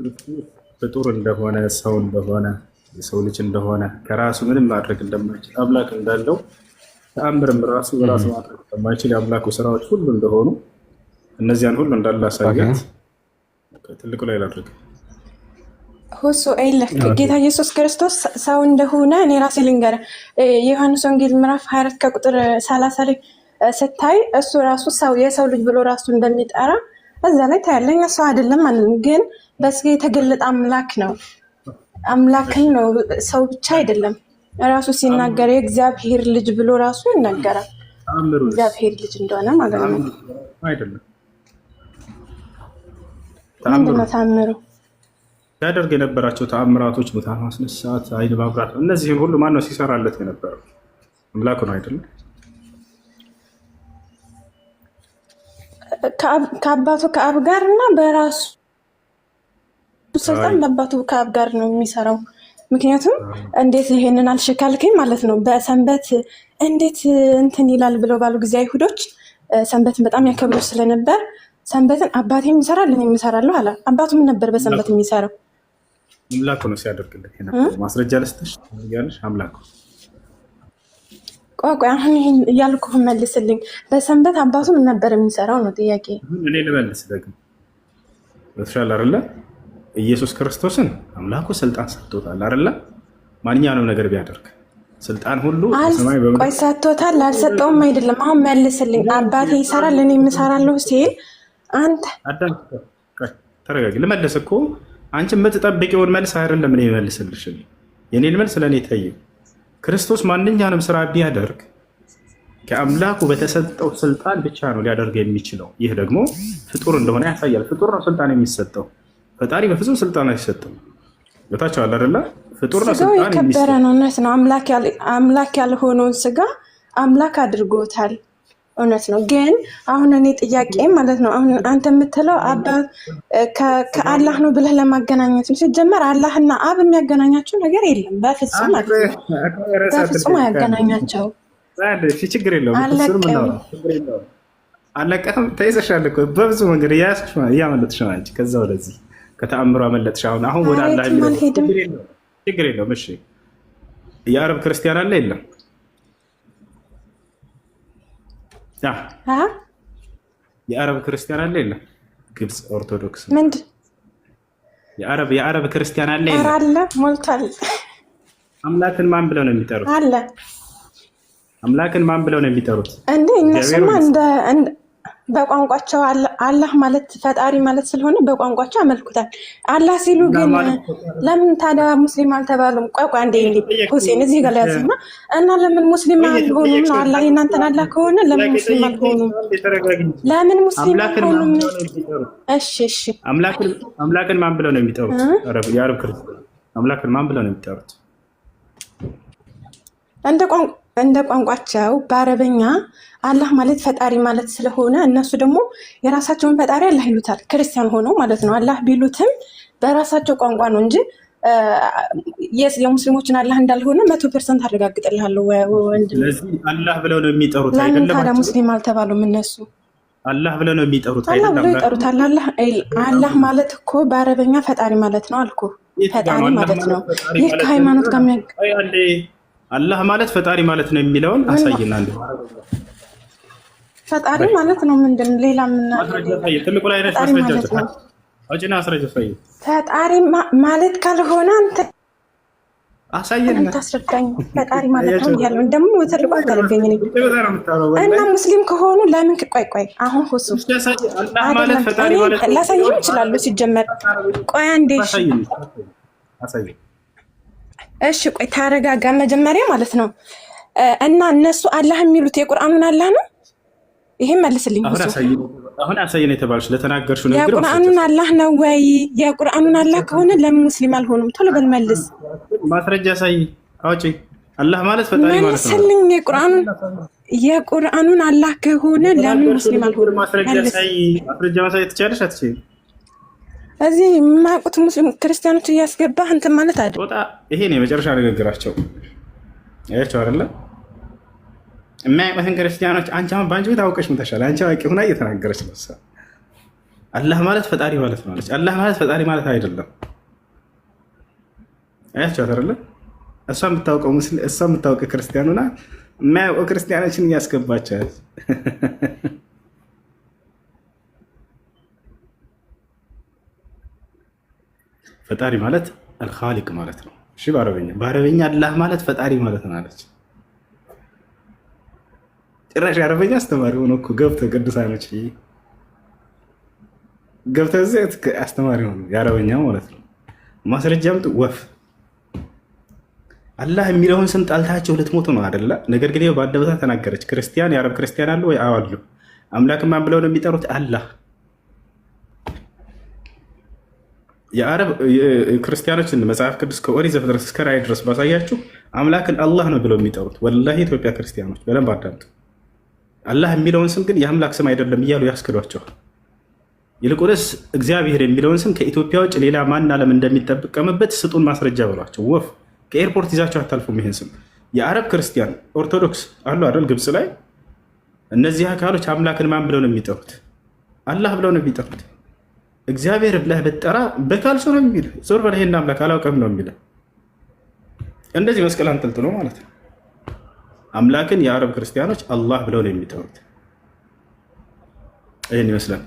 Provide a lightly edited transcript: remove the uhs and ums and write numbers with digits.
ክርስቶስ ፍጡር እንደሆነ ሰው እንደሆነ የሰው ልጅ እንደሆነ ከራሱ ምንም ማድረግ እንደማይችል አምላክ እንዳለው ተአምርም ራሱ በራሱ ማድረግ እንደማይችል የአምላኩ ስራዎች ሁሉ እንደሆኑ እነዚያን ሁሉ እንዳላሳያት ትልቁ ላይ ላድርግ ሁሱ አይለክ ጌታ ኢየሱስ ክርስቶስ ሰው እንደሆነ እኔ ራሴ ልንገር ዮሐንስ ወንጌል ምዕራፍ 24 ከቁጥር 30 ላይ ስታይ እሱ ራሱ ሰው የሰው ልጅ ብሎ ራሱ እንደሚጠራ እዛ ላይ ታያለኝ። ሰው አይደለም ማለት ግን በስጋ የተገለጠ አምላክ ነው። አምላክን ነው ሰው ብቻ አይደለም። ራሱ ሲናገር የእግዚአብሔር ልጅ ብሎ ራሱ ይናገራል። እግዚአብሔር ልጅ እንደሆነ ማለት ነው። አይደለም ምንድነው ተአምሩ? ያደርግ የነበራቸው ተአምራቶች ሙታን ማስነሳት፣ አይን ማብራት፣ እነዚህን ሁሉ ማን ነው ሲሰራለት የነበረው? አምላኩ ነው አይደለም? ከአባቱ ከአብ ጋር እና በራሱ ስልጣን በአባቱ ከአብ ጋር ነው የሚሰራው። ምክንያቱም እንዴት ይሄንን አልሽካልከኝ ማለት ነው። በሰንበት እንዴት እንትን ይላል ብለው ባሉ ጊዜ አይሁዶች ሰንበትን በጣም ያከብሩ ስለነበር ሰንበትን አባቴም ይሰራል እኔም እሰራለሁ አለ። አባቱ ምን ነበር በሰንበት የሚሰራው? አምላኩ ነው ሲያደርግለት የነበረው። ማስረጃ ልስጥሽ ያለሽ አምላኩ ቆይ አሁን ይሄን እያልኩህ መልስልኝ። በሰንበት አባቱ ምን ነበር የሚሰራው ነው ጥያቄ። እኔ ልመልስ ደግሞ በተሻለ አይደለ? ኢየሱስ ክርስቶስን አምላኩ ስልጣን ሰጥቶታል አይደለ? ማንኛውንም ነገር ቢያደርግ ስልጣን ሁሉ ሰማይ በመጣ ቆይ ሰጥቶታል አልሰጠውም አይደለም። አሁን መልስልኝ። አባቴ ይሰራል እኔም እሰራለሁ ሲል አንተ አዳም ተረጋጊ። ልመልስ እኮ አንቺ የምትጠብቂውን መልስ አይደለም እኔ መልስልሽ። የኔን መልስ ለኔ ተይው። ክርስቶስ ማንኛውንም ስራ ቢያደርግ ከአምላኩ በተሰጠው ስልጣን ብቻ ነው ሊያደርግ የሚችለው። ይህ ደግሞ ፍጡር እንደሆነ ያሳያል። ፍጡር ነው ስልጣን የሚሰጠው። ፈጣሪ በፍጹም ስልጣን አይሰጥም። ቦታቸው አለ አይደለ? ፍጡር ነው ስልጣን የሚሰጠው። የከበረ ነው እውነት ነው። አምላክ ያልሆነውን ስጋ አምላክ አድርጎታል። እውነት ነው። ግን አሁን እኔ ጥያቄ ማለት ነው አሁን አንተ የምትለው አባ ከአላህ ነው ብለህ ለማገናኘት ነው። ሲጀመር አላህና አብ የሚያገናኛቸው ነገር የለም በፍጹም ማለት ነው። በፍጹም አያገናኛቸው። ችግር የለውም። አለቀም። ተይዘሻል እኮ በብዙ መንገድ እያመለጥሽ ነው አንቺ። ከዛ ወደዚህ ከተአምሮ አመለጥሽ። አሁን ወደ አላህ ችግር የለውም። እሺ የአረብ ክርስቲያን አለ የለም? የአረብ ክርስቲያን አለ የለም? ግብፅ ኦርቶዶክስ ምንድን የአረብ ክርስቲያን አለ የለም? አለ ሞልቷል። አምላክን ማን ብለው ነው የሚጠሩት? አለ አምላክን ማን ብለው ነው የሚጠሩት? እንዴ እነሱማ በቋንቋቸው አላህ ማለት ፈጣሪ ማለት ስለሆነ በቋንቋቸው አመልኩታል። አላህ ሲሉ ግን ለምን ታዲያ ሙስሊም አልተባሉም? ቆይ አንዴ ሁሴን እዚህ ጋር ያዝና እና ለምን ሙስሊም አልሆኑም ነው? አላህ እናንተን አላህ ከሆነ ለምን ሙስሊም አልሆኑም? ለምን ሙስሊም አልሆኑም? እሺ አምላክን ማን ብለው ነው የሚጠሩት? የአረብ ክርስቲያን አምላክን ማን ብለው ነው የሚጠሩት? እንደ ቋንቋቸው በአረበኛ አላህ ማለት ፈጣሪ ማለት ስለሆነ እነሱ ደግሞ የራሳቸውን ፈጣሪ አላህ ይሉታል። ክርስቲያን ሆነው ማለት ነው። አላህ ቢሉትም በራሳቸው ቋንቋ ነው እንጂ የሙስሊሞችን አላህ እንዳልሆነ 100% አረጋግጥልሃለሁ። ስለዚህ አላህ ብለው ነው የሚጠሩት አይደለም? ታዲያ ሙስሊም አልተባሉም እነሱ? አላህ ብለው ነው የሚጠሩት አይደለም? አላህ ብለው ይጠሩታል። አላህ ማለት እኮ በአረበኛ ፈጣሪ ማለት ነው አልኩ። ፈጣሪ ማለት ነው። ይህ ከሃይማኖት ጋር አላህ ማለት ፈጣሪ ማለት ነው የሚለውን አሳይና እንዴ ፈጣሪ ማለት ነው ምንድን ሌላ ምን ትልቁ ላይ ነሽ ማስረጃ አውጪና አስረጃ ፈጣሪ ማለት ካልሆነ አንተ አሳየን ታስረዳኝ። ፈጣሪ ማለት ነው ያለው ደግሞ ትልቁ አታርገኝ ነኝ እና ሙስሊም ከሆኑ ለምን ቆይ አሁን ሁሱ አላህ ማለት ፈጣሪ ማለት ላሳየኝ ይችላል ሲጀመር። ቆይ አንዴ አሳየኝ። እሺ ቆይ ታረጋጋ መጀመሪያ ማለት ነው። እና እነሱ አላህ የሚሉት የቁርአኑን አላህ ነው። ይሄን መልስልኝ። አሁን አሳየን የተባልሽ ለተናገርሽው ነገር የቁርአኑን አላህ ነው ወይ? የቁርአኑን አላህ ከሆነ ለምን ሙስሊም አልሆኑም? ቶሎ በል መልስ። ማስረጃ አሳይ አውጪ። አላህ ማለት ፈጣሪ ማለት ነው መልስልኝ። የቁርአኑን አላህ ከሆነ ለምን ሙስሊም አልሆኑም? ማስረጃ ማሳየት ትችያለሽ አትችይም? እዚህ የማያውቁት ሙስሊም ክርስቲያኖች እያስገባህ እንትን ማለት አይደል? ይሄ ነው የመጨረሻ ንግግራቸው። ያቸው አይደለ? የማያውቁትን ክርስቲያኖች አንቺ አሁን በአንቺ ቤት አውቀሽ ምታሻል። አንቺ አዋቂ ሆና እየተናገረች ነው። አላህ ማለት ፈጣሪ ማለት ነው አለች። አላህ ማለት ፈጣሪ ማለት አይደለም። አያቸው አይደለ? እሷ የምታውቀው ሙስሊም፣ እሷ የምታውቀው ክርስቲያኑና የማያውቀው ክርስቲያኖችን እያስገባቸዋል። ፈጣሪ ማለት አልኻሊቅ ማለት ነው። እሺ በአረበኛ አላህ ማለት ፈጣሪ ማለት ነው አለች። ጭራሽ የአረበኛ አስተማሪ ሆኖ እኮ ገብተው ቅዱሳኖች ገብተው እዚህ አስተማሪ ሆኖ የአረበኛው ማለት ነው። ማስረጃም ወፍ አላህ የሚለውን ስም ጣልታቸው ልትሞቱ ነው አይደለ? ነገር ግን በአደባባይ ተናገረች። ክርስቲያን የአረብ ክርስቲያን አሉ ወይ? አዎ አሉ። አምላክን ማን ብለው ነው የሚጠሩት? አላህ። የአረብ ክርስቲያኖችን መጽሐፍ ቅዱስ ከኦሪት ዘፍጥረት እስከ ራዕይ ድረስ ባሳያችሁ አምላክን አላህ ነው ብለው የሚጠሩት። ወላሂ ኢትዮጵያ ክርስቲያኖች በደንብ አዳምጡ። አላህ የሚለውን ስም ግን የአምላክ ስም አይደለም እያሉ ያስክዷቸዋል። ይልቁንስ እግዚአብሔር የሚለውን ስም ከኢትዮጵያ ውጭ ሌላ ማን ዓለም እንደሚጠቀምበት ስጡን ማስረጃ ብሏቸው። ወፍ ከኤርፖርት ይዛቸው አታልፉም። ይህን ስም የአረብ ክርስቲያን ኦርቶዶክስ አሉ አይደል? ግብፅ ላይ እነዚህ አካሎች አምላክን ማን ብለው ነው የሚጠሩት? አላህ ብለው ነው የሚጠሩት። እግዚአብሔር ብለህ ብትጠራ በካልሶ ነው የሚል ዞር በል ይሄን አምላክ አላውቅም ነው የሚለው። እንደዚህ መስቀል አንጠልጥሎ ማለት ነው። አምላክን የአረብ ክርስቲያኖች አላህ ብለው ነው የሚጠሩት። ይህን ይመስላል።